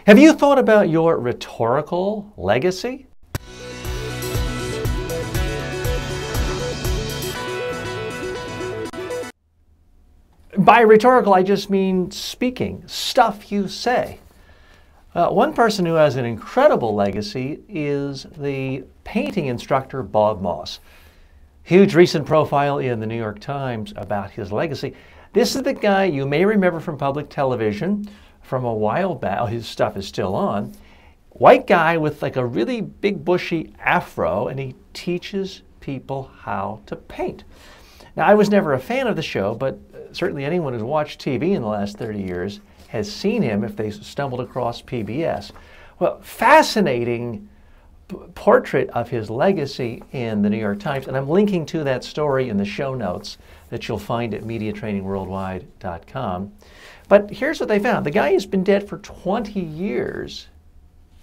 Have you thought about your rhetorical legacy? By rhetorical, I just mean speaking, stuff you say. One person who has an incredible legacy is the painting instructor Bob Moss. Huge recent profile in the New York Times about his legacy. This is the guy you may remember from public television from a while back. His stuff is still on. White guy with like a really big bushy afro, and he teaches people how to paint. Now, I was never a fan of the show, but certainly anyone who's watched TV in the last 30 years has seen him if they stumbled across PBS. Well, fascinating portrait of his legacy in the New York Times, and I'm linking to that story in the show notes that you'll find at MediaTrainingWorldwide.com. But here's what they found. The guy has been dead for 20 years,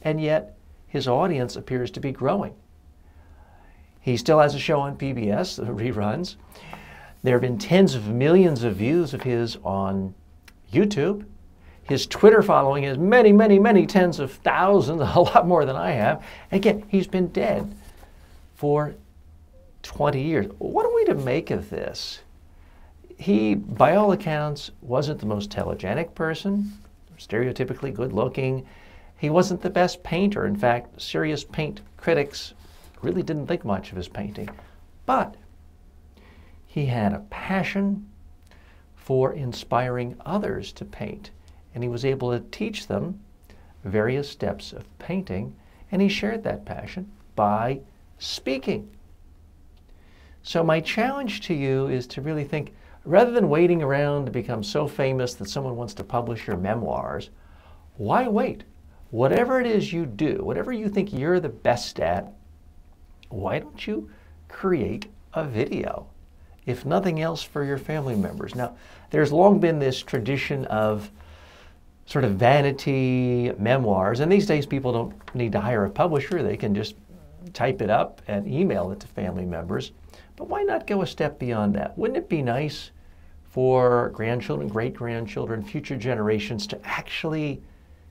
and yet his audience appears to be growing. He still has a show on PBS, the reruns. There have been tens of millions of views of his on YouTube. His Twitter following is many, many, many tens of thousands, a lot more than I have. Again, he's been dead for 20 years. What are we to make of this? He, by all accounts, wasn't the most telegenic person, stereotypically good-looking. He wasn't the best painter. In fact, serious paint critics really didn't think much of his painting. But he had a passion for inspiring others to paint, and he was able to teach them various steps of painting, and he shared that passion by speaking. So my challenge to you is to really think, rather than waiting around to become so famous that someone wants to publish your memoirs, why wait? Whatever it is you do, whatever you think you're the best at, why don't you create a video? If nothing else, for your family members. Now, there's long been this tradition of sort of vanity memoirs, and these days people don't need to hire a publisher. They can just type it up and email it to family members. But why not go a step beyond that? Wouldn't it be nice for grandchildren, great-grandchildren, future generations to actually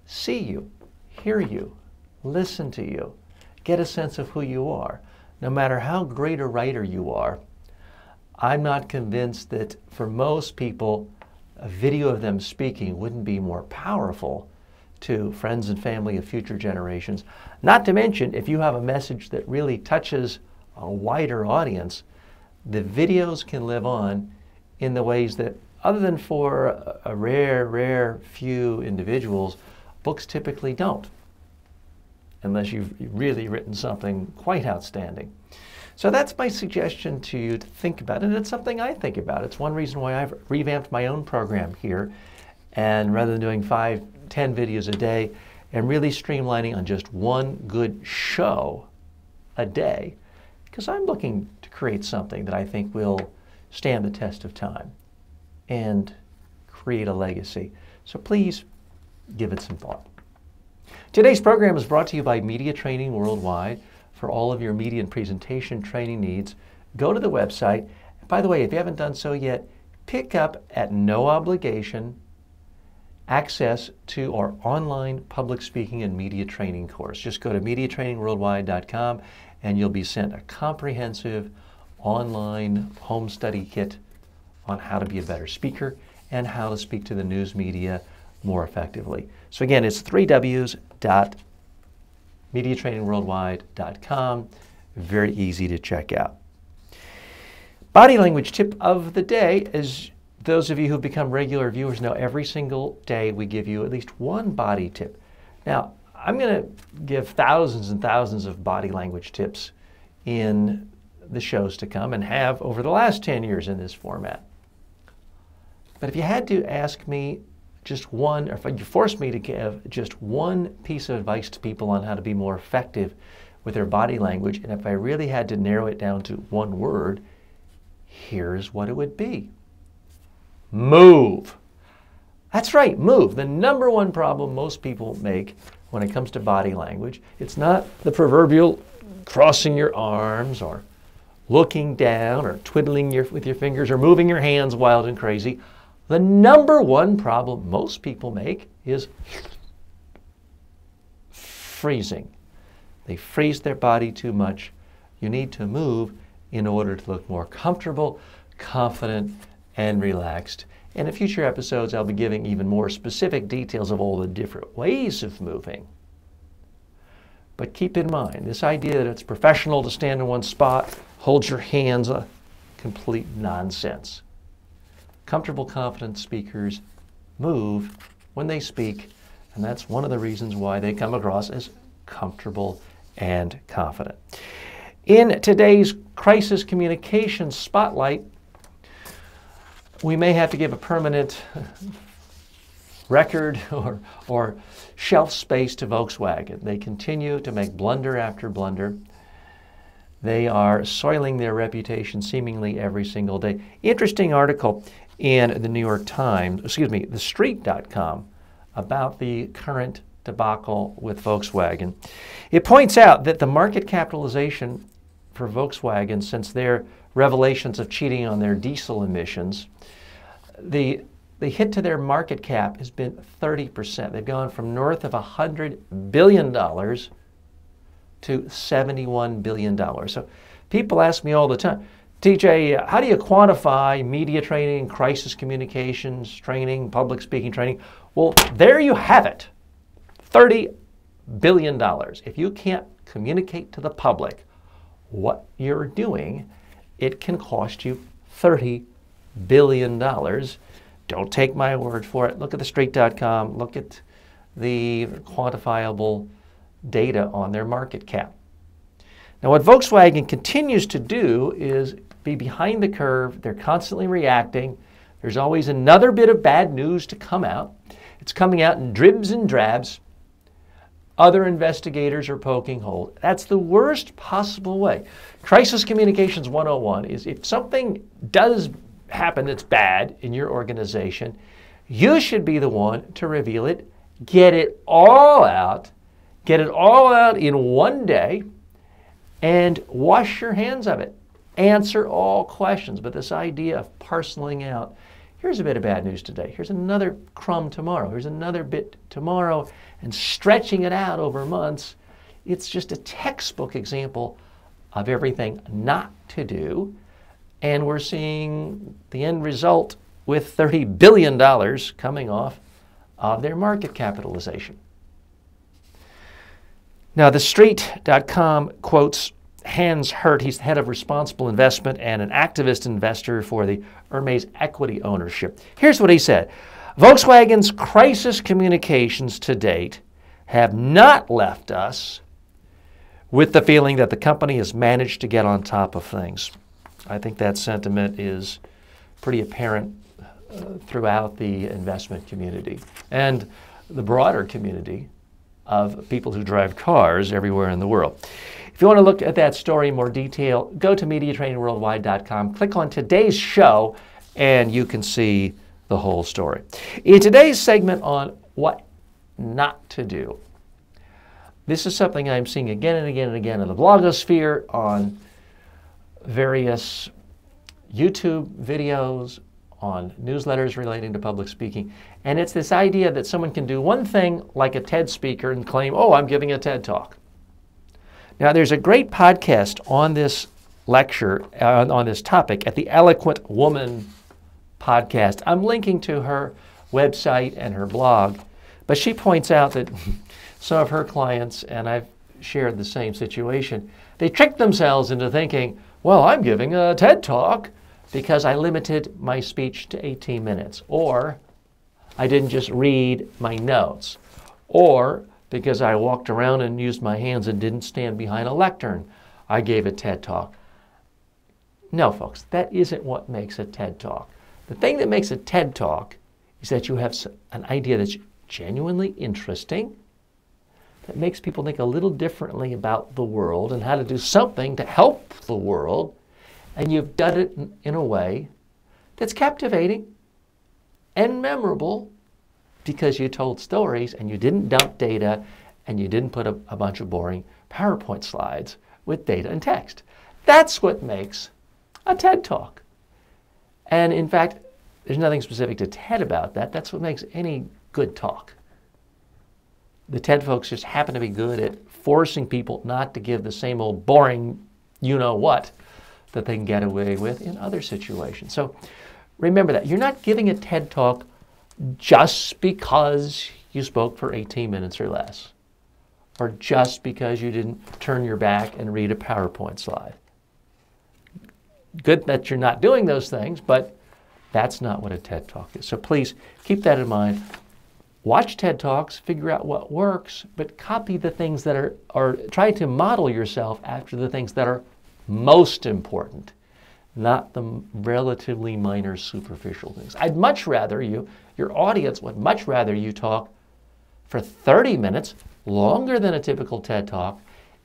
see you, hear you, listen to you, get a sense of who you are? No matter how great a writer you are, I'm not convinced that for most people, a video of them speaking wouldn't be more powerful to friends and family of future generations. Not to mention, if you have a message that really touches a wider audience, the videos can live on in the ways that, other than for a rare few individuals, books typically don't, unless you've really written something quite outstanding. So that's my suggestion to you to think about, and it's something I think about. It's one reason why I've revamped my own program here, and rather than doing 5, 10 videos a day, and really streamlining on just one good show a day, because I'm looking to create something that I think will stand the test of time and create a legacy. So please give it some thought. Today's program is brought to you by Media Training Worldwide. For all of your media and presentation training needs, go to the website. By the way, if you haven't done so yet, pick up at no obligation access to our online public speaking and media training course. Just go to MediaTrainingWorldwide.com and you'll be sent a comprehensive online home study kit on how to be a better speaker and how to speak to the news media more effectively. So again, it's 3Ws.MediaTrainingWorldwide.com. Very easy to check out. Body language tip of the day is, those of you who've become regular viewers know, every single day we give you at least one body tip. Now, I'm going to give thousands and thousands of body language tips in the shows to come, and have over the last 10 years in this format. But if you had to ask me just one, or if you forced me to give just one piece of advice to people on how to be more effective with their body language, and if I really had to narrow it down to one word, here's what it would be. Move. That's right, move. The number one problem most people make when it comes to body language, it's not the proverbial crossing your arms or looking down or twiddling with your fingers or moving your hands wild and crazy. The number one problem most people make is freezing. They freeze their body too much. You need to move in order to look more comfortable, confident, and relaxed. And in future episodes, I'll be giving even more specific details of all the different ways of moving. But keep in mind, this idea that it's professional to stand in one spot, hold your hands, complete nonsense. Comfortable, confident speakers move when they speak, and that's one of the reasons why they come across as comfortable and confident. In today's crisis communications spotlight, we may have to give a permanent record or shelf space to Volkswagen. They continue to make blunder after blunder. They are soiling their reputation seemingly every single day. Interesting article in the New York Times, the Street.com, about the current debacle with Volkswagen. It points out that the market capitalization for Volkswagen since their revelations of cheating on their diesel emissions, the hit to their market cap has been 30%. They've gone from north of $100 billion to $71 billion. So people ask me all the time, TJ, how do you quantify media training, crisis communications training, public speaking training? Well, there you have it, $30 billion. If you can't communicate to the public what you're doing, it can cost you $30 billion. Don't take my word for it. Look at thestreet.com. Look at the quantifiable data on their market cap. Now, what Volkswagen continues to do is be behind the curve. They're constantly reacting. There's always another bit of bad news to come out. It's coming out in dribs and drabs. Other investigators are poking holes. That's the worst possible way. Crisis Communications 101 is if something does happen that's bad in your organization, you should be the one to reveal it, get it all out in one day, and wash your hands of it. Answer all questions. But this idea of parceling out, here's a bit of bad news today, here's another crumb tomorrow, here's another bit tomorrow, and stretching it out over months, it's just a textbook example of everything not to do. And we're seeing the end result with $30 billion coming off of their market capitalization. Now, TheStreet.com quotes Hans Hurt. He's the head of responsible investment and an activist investor for the Hermes equity ownership. Here's what he said. Volkswagen's crisis communications to date have not left us with the feeling that the company has managed to get on top of things. I think that sentiment is pretty apparent throughout the investment community and the broader community of people who drive cars everywhere in the world. If you want to look at that story in more detail, go to MediaTrainingWorldwide.com, click on today's show, and you can see the whole story. In today's segment on what not to do, this is something I'm seeing again and again and again in the blogosphere, on various YouTube videos, on newsletters relating to public speaking. And it's this idea that someone can do one thing like a TED speaker and claim, oh, I'm giving a TED talk. Now, there's a great podcast on this lecture, on this topic, at the Eloquent Woman podcast. I'm linking to her website and her blog, but she points out that some of her clients, and I've shared the same situation, they trick themselves into thinking, well, I'm giving a TED talk because I limited my speech to 18 minutes, or I didn't just read my notes, or because I walked around and used my hands and didn't stand behind a lectern, I gave a TED talk. No, folks, that isn't what makes a TED talk. The thing that makes a TED talk is that you have an idea that's genuinely interesting, that makes people think a little differently about the world and how to do something to help the world, and you've done it in a way that's captivating and memorable because you told stories and you didn't dump data and you didn't put a bunch of boring PowerPoint slides with data and text. That's what makes a TED Talk. And in fact, there's nothing specific to TED about that. That's what makes any good talk. The TED folks just happen to be good at forcing people not to give the same old boring you-know-what that they can get away with in other situations. So remember that. You're not giving a TED Talk just because you spoke for 18 minutes or less, or just because you didn't turn your back and read a PowerPoint slide. Good that you're not doing those things, but that's not what a TED Talk is. So please keep that in mind. Watch TED Talks, figure out what works, but copy the things that are, or try to model yourself after the things that are most important, not the relatively minor superficial things. I'd much rather your audience would much rather you talk for 30 minutes, longer than a typical TED Talk,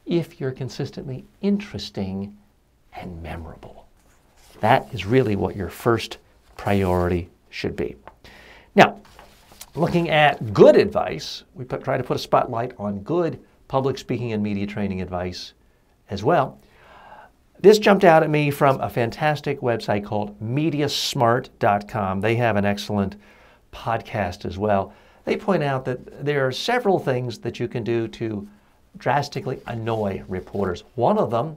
if you're consistently interesting and memorable. That is really what your first priority should be. Now, looking at good advice, we try to put a spotlight on good public speaking and media training advice as well. This jumped out at me from a fantastic website called mediasmart.com. They have an excellent podcast as well. They point out that there are several things that you can do to drastically annoy reporters. One of them,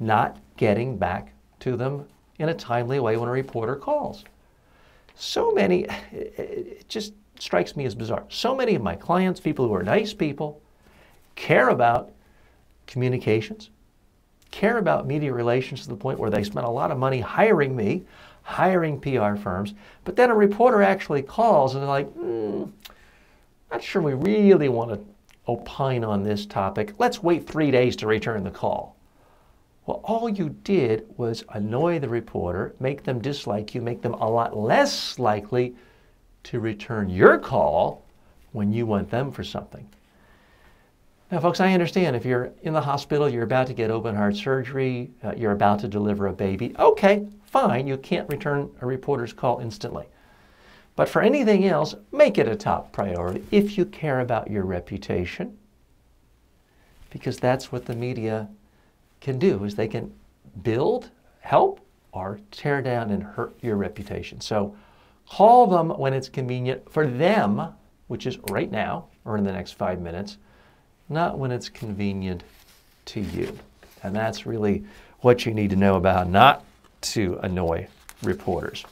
not getting back to them in a timely way when a reporter calls. So many, it just strikes me as bizarre. So many of my clients, people who are nice people, care about communications, care about media relations to the point where they spend a lot of money hiring me, hiring PR firms, but then a reporter actually calls and they're like, not sure we really want to opine on this topic. Let's wait 3 days to return the call. Well, all you did was annoy the reporter, make them dislike you, make them a lot less likely to return your call when you want them for something. Now, folks, I understand if you're in the hospital, you're about to get open heart surgery, you're about to deliver a baby. Okay, fine, you can't return a reporter's call instantly. But for anything else, make it a top priority if you care about your reputation, because that's what the media can do, is they can build, help, or tear down and hurt your reputation. So call them when it's convenient for them, which is right now or in the next 5 minutes, not when it's convenient to you. And that's really what you need to know about not to annoy reporters.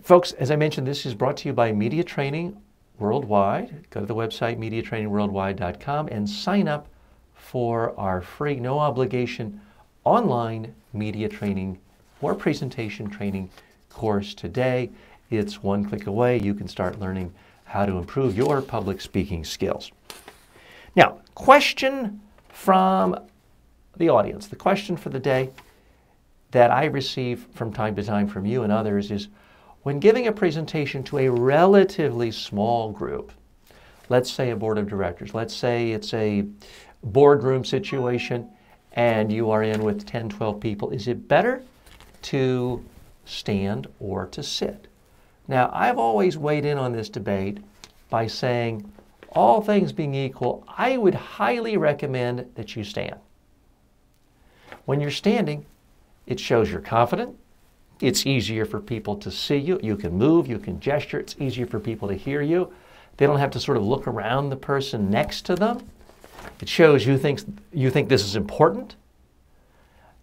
Folks, as I mentioned, this is brought to you by Media Training Worldwide. Go to the website mediatrainingworldwide.com and sign up for our free, no obligation online media training or presentation training course today. It's one click away. You can start learning how to improve your public speaking skills. Now, question from the audience. The question for the day that I receive from time to time from you and others is, when giving a presentation to a relatively small group, let's say a board of directors, let's say it's a boardroom situation and you are in with 10, 12 people, is it better to stand or to sit? Now, I've always weighed in on this debate by saying, all things being equal, I would highly recommend that you stand. When you're standing, it shows you're confident. It's easier for people to see you. You can move, you can gesture. It's easier for people to hear you. They don't have to sort of look around the person next to them. It shows you think this is important.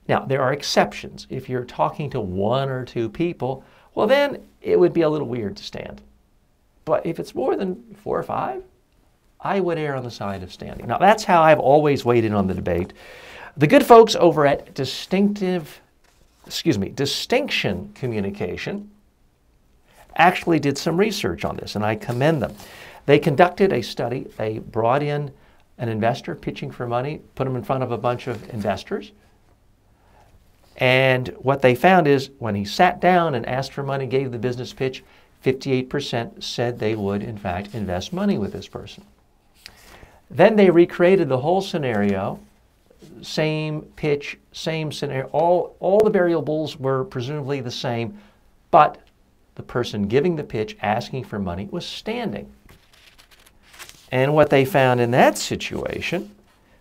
Now, there are exceptions. If you're talking to 1 or 2 people, well, then it would be a little weird to stand. But if it's more than 4 or 5, I would err on the side of standing. Now, that's how I've always weighed in on the debate. The good folks over at Distinction Communication actually did some research on this, and I commend them. They conducted a study. They brought in an investor pitching for money, put him in front of a bunch of investors. And what they found is when he sat down and asked for money, gave the business pitch, 58% said they would, in fact, invest money with this person. Then they recreated the whole scenario, same pitch, same scenario. All the variables were presumably the same, but the person giving the pitch, asking for money, was standing. And what they found in that situation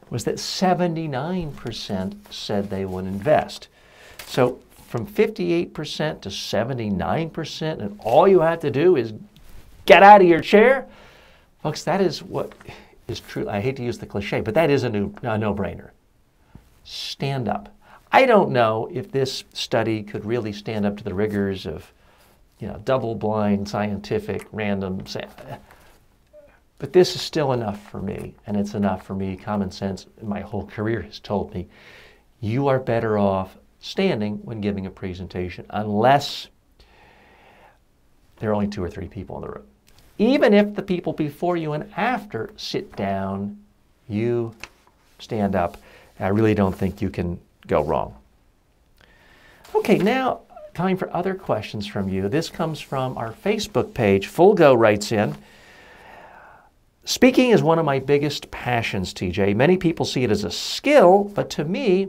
was that 79% said they would invest. So from 58% to 79%, and all you have to do is get out of your chair, Folks, that is what is true. I hate to use the cliche, but that is a no-brainer. Stand up. I don't know if this study could really stand up to the rigors of, double-blind, scientific, random, but this is still enough for me, and it's enough for me. Common sense, my whole career has told me, you are better off standing when giving a presentation, unless there are only 2 or 3 people in the room. Even if the people before you and after sit down, you stand up. I really don't think you can go wrong. Okay, now time for other questions from you. This comes from our Facebook page. Full Go writes in, speaking is one of my biggest passions, TJ. Many people see it as a skill, but to me,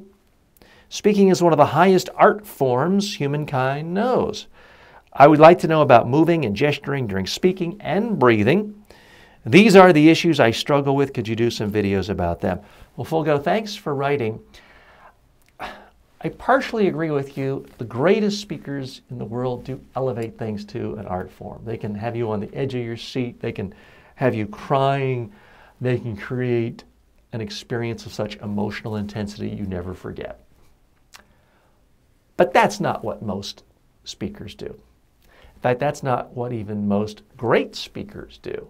speaking is one of the highest art forms humankind knows. I would like to know about moving and gesturing during speaking and breathing. These are the issues I struggle with. Could you do some videos about them? Well, Full Go, thanks for writing. I partially agree with you. The greatest speakers in the world do elevate things to an art form. They can have you on the edge of your seat. They can have you crying. They can create an experience of such emotional intensity you never forget. But that's not what most speakers do. In fact, that's not what even most great speakers do.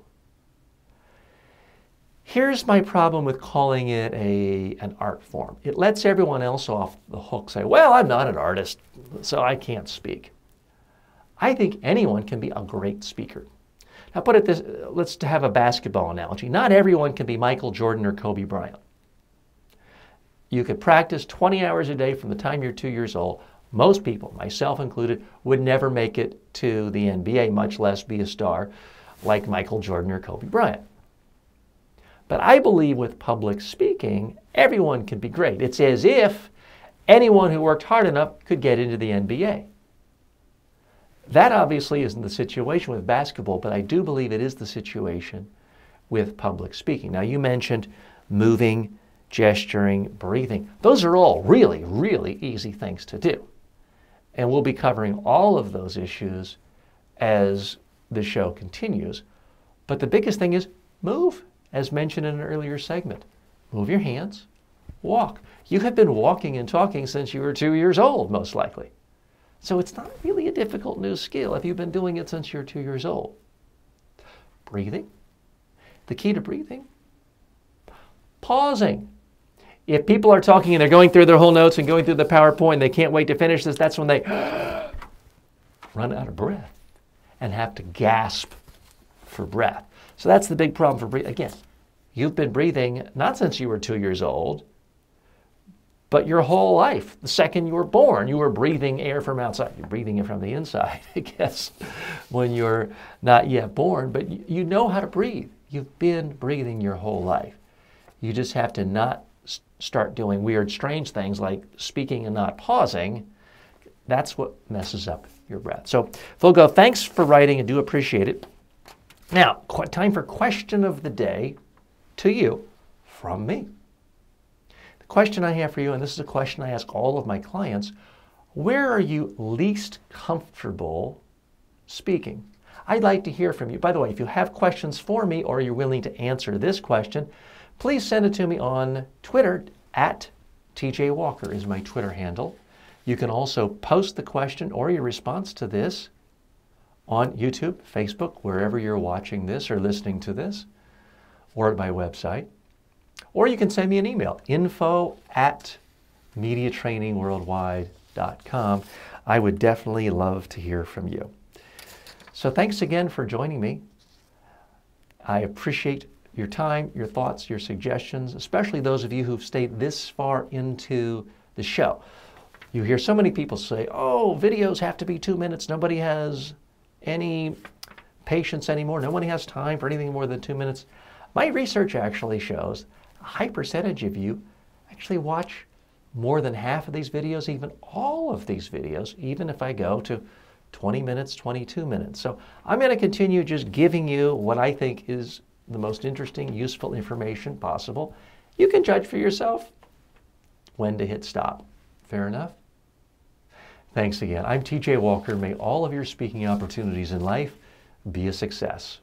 Here's my problem with calling it an art form. It lets everyone else off the hook, say, well, I'm not an artist, so I can't speak. I think anyone can be a great speaker. Now put it this, let's have a basketball analogy. Not everyone can be Michael Jordan or Kobe Bryant. You could practice 20 hours a day from the time you're 2 years old. Most people, myself included, would never make it to the NBA, much less be a star like Michael Jordan or Kobe Bryant. But I believe with public speaking, everyone can be great. It's as if anyone who worked hard enough could get into the NBA. That obviously isn't the situation with basketball, but I do believe it is the situation with public speaking. Now, you mentioned moving, gesturing, breathing. Those are all really, really easy things to do. And we'll be covering all of those issues as the show continues. But the biggest thing is move, as mentioned in an earlier segment. Move your hands, walk. You have been walking and talking since you were 2 years old, most likely. So it's not really a difficult new skill if you've been doing it since you're 2 years old. Breathing. The key to breathing, pausing. If people are talking and they're going through their whole notes and going through the PowerPoint and they can't wait to finish this, that's when they run out of breath and have to gasp for breath. So that's the big problem for breathing. Again, you've been breathing not since you were 2 years old, but your whole life. The second you were born, you were breathing air from outside. You're breathing it from the inside, I guess, when you're not yet born. But you know how to breathe. You've been breathing your whole life. You just have to not start doing weird, strange things like speaking and not pausing. That's what messes up your breath. So, Full Go, thanks for writing. I do appreciate it. Now, time for question of the day to you from me. The question I have for you, and this is a question I ask all of my clients, where are you least comfortable speaking? I'd like to hear from you. By the way, if you have questions for me or you're willing to answer this question, please send it to me on Twitter. @TJ Walker is my Twitter handle. You can also post the question or your response to this on YouTube, Facebook, wherever you're watching this or listening to this, or at my website. Or you can send me an email, info@mediatrainingworldwide.com. I would definitely love to hear from you. So thanks again for joining me. I appreciate your time, your thoughts, your suggestions, especially those of you who've stayed this far into the show. You hear so many people say, oh, videos have to be 2 minutes. Nobody has any patience anymore. Nobody has time for anything more than 2 minutes. My research actually shows a high percentage of you actually watch more than half of these videos, even all of these videos, even if I go to 20 minutes, 22 minutes. So I'm going to continue just giving you what I think is the most interesting, useful information possible. You can judge for yourself when to hit stop. Fair enough? Thanks again. I'm TJ Walker. May all of your speaking opportunities in life be a success.